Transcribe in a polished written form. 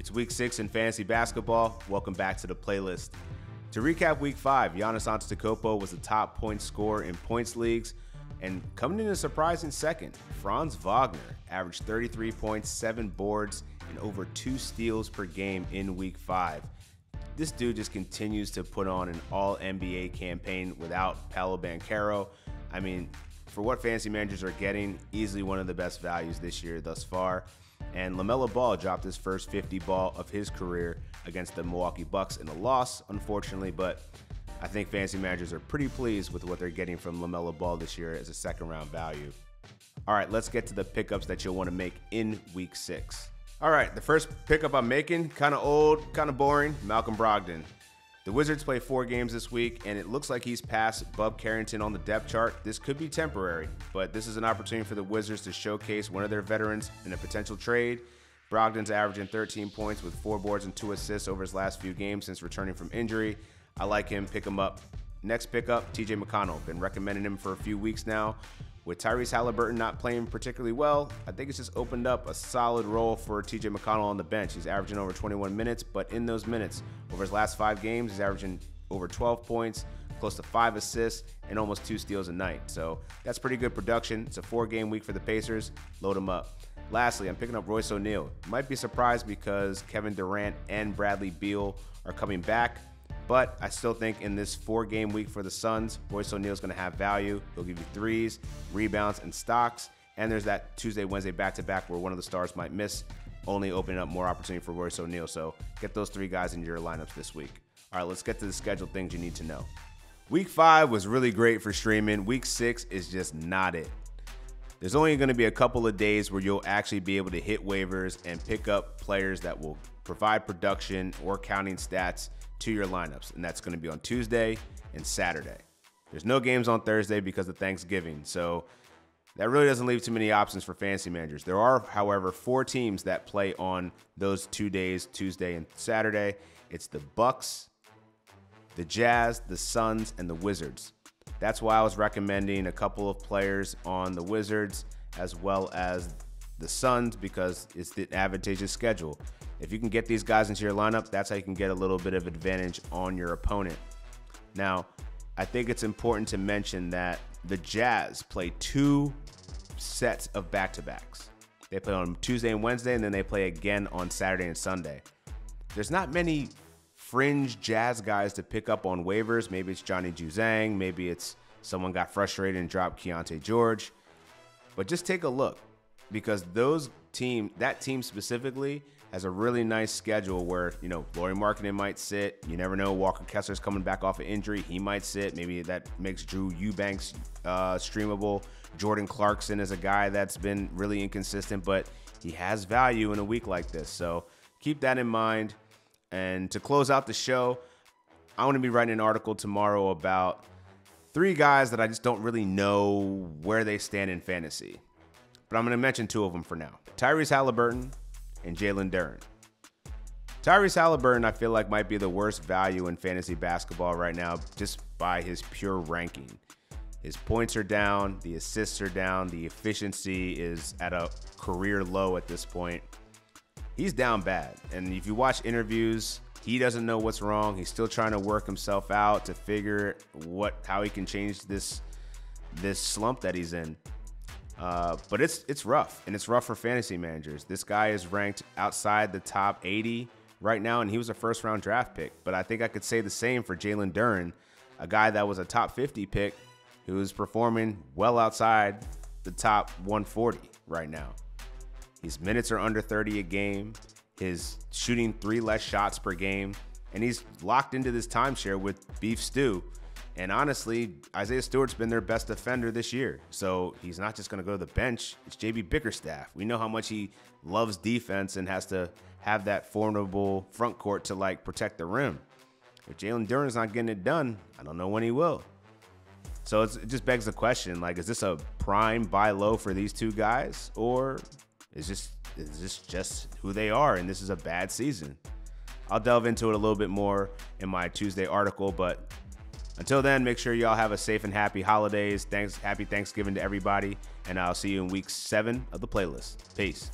It's week 6 in fantasy basketball. Welcome back to the playlist. To recap week 5, Giannis Antetokounmpo was the top point scorer in points leagues, and coming in a surprising second, Franz Wagner averaged 33 points, 7 boards, and over 2 steals per game in week 5. This dude just continues to put on an all-NBA campaign without Paolo Banchero. I mean, for what fantasy managers are getting, easily one of the best values this year thus far. And LaMelo Ball dropped his first 50 ball of his career against the Milwaukee Bucks in a loss, unfortunately, but I think fantasy managers are pretty pleased with what they're getting from LaMelo Ball this year as a second-round value. All right, let's get to the pickups that you'll want to make in week 6. All right, the first pickup I'm making, kind of old, kind of boring, Malcolm Brogdon. The Wizards play 4 games this week, and it looks like he's past Bub Carrington on the depth chart. This could be temporary, but this is an opportunity for the Wizards to showcase one of their veterans in a potential trade. Brogdon's averaging 13 points with 4 boards and 2 assists over his last few games since returning from injury. I like him. Pick him up. Next pickup, TJ McConnell. Been recommending him for a few weeks now. With Tyrese Haliburton not playing particularly well, I think it's just opened up a solid role for TJ McConnell on the bench. He's averaging over 21 minutes, but in those minutes, over his last 5 games, he's averaging over 12 points, close to 5 assists, and almost 2 steals a night. So that's pretty good production. It's a 4-game week for the Pacers. Load him up. Lastly, I'm picking up Royce O'Neal. Might be surprised because Kevin Durant and Bradley Beal are coming back. But I still think in this 4-game week for the Suns, Royce O'Neal's going to have value. He'll give you threes, rebounds, and stocks. And there's that Tuesday, Wednesday back-to-back where one of the stars might miss, only opening up more opportunity for Royce O'Neal. So get those 3 guys into your lineups this week. All right, let's get to the scheduled things you need to know. Week 5 was really great for streaming. Week 6 is just not it. There's only going to be a couple of days where you'll actually be able to hit waivers and pick up players that will provide production or counting stats to your lineups, and that's going to be on Tuesday and Saturday. There's no games on Thursday because of Thanksgiving, so that really doesn't leave too many options for fantasy managers. There are, however, 4 teams that play on those 2 days, Tuesday and Saturday. It's the Bucks, the Jazz, the Suns, and the Wizards. That's why I was recommending a couple of players on the Wizards as well as the Suns, because it's the advantageous schedule. If you can get these guys into your lineup, that's how you can get a little bit of advantage on your opponent. Now, I think it's important to mention that the Jazz play 2 sets of back-to-backs. They play on Tuesday and Wednesday, and then they play again on Saturday and Sunday. There's not many fringe Jazz guys to pick up on waivers. Maybe it's Johnny Juzang. Maybe it's someone got frustrated and dropped Keontae George. But just take a look, because that team specifically has a really nice schedule where, Lauri Markkanen might sit. You never know. Walker Kessler's coming back off an injury. He might sit. Maybe that makes Drew Eubanks streamable. Jordan Clarkson is a guy that's been really inconsistent, but he has value in a week like this. So keep that in mind. And to close out the show, I want to be writing an article tomorrow about 3 guys that I just don't really know where they stand in fantasy. But I'm going to mention 2 of them for now. Tyrese Haliburton and Jalen Duren. Tyrese Haliburton, I feel like, might be the worst value in fantasy basketball right now just by his pure ranking. His points are down, the assists are down, the efficiency is at a career low at this point. He's down bad, and if you watch interviews, he doesn't know what's wrong. He's still trying to work himself out to figure how he can change this slump that he's in. But it's rough, and it's rough for fantasy managers. This guy is ranked outside the top 80 right now, and he was a first-round draft pick. But I think I could say the same for Jalen Duren, a guy that was a top 50 pick who's performing well outside the top 140 right now. His minutes are under 30 a game. His shooting 3 less shots per game, and he's locked into this timeshare with Beef Stew. And honestly, Isaiah Stewart's been their best defender this year. So he's not just going to go to the bench. It's JB Bickerstaff. We know how much he loves defense and has to have that formidable front court to protect the rim. If Jalen Duren's not getting it done, I don't know when he will. So it just begs the question, is this a prime buy low for these 2 guys? Or is this just who they are and this is a bad season? I'll delve into it a little bit more in my Tuesday article, but until then, make sure y'all have a safe and happy holidays. Happy Thanksgiving to everybody, and I'll see you in week 7 of the playlist. Peace.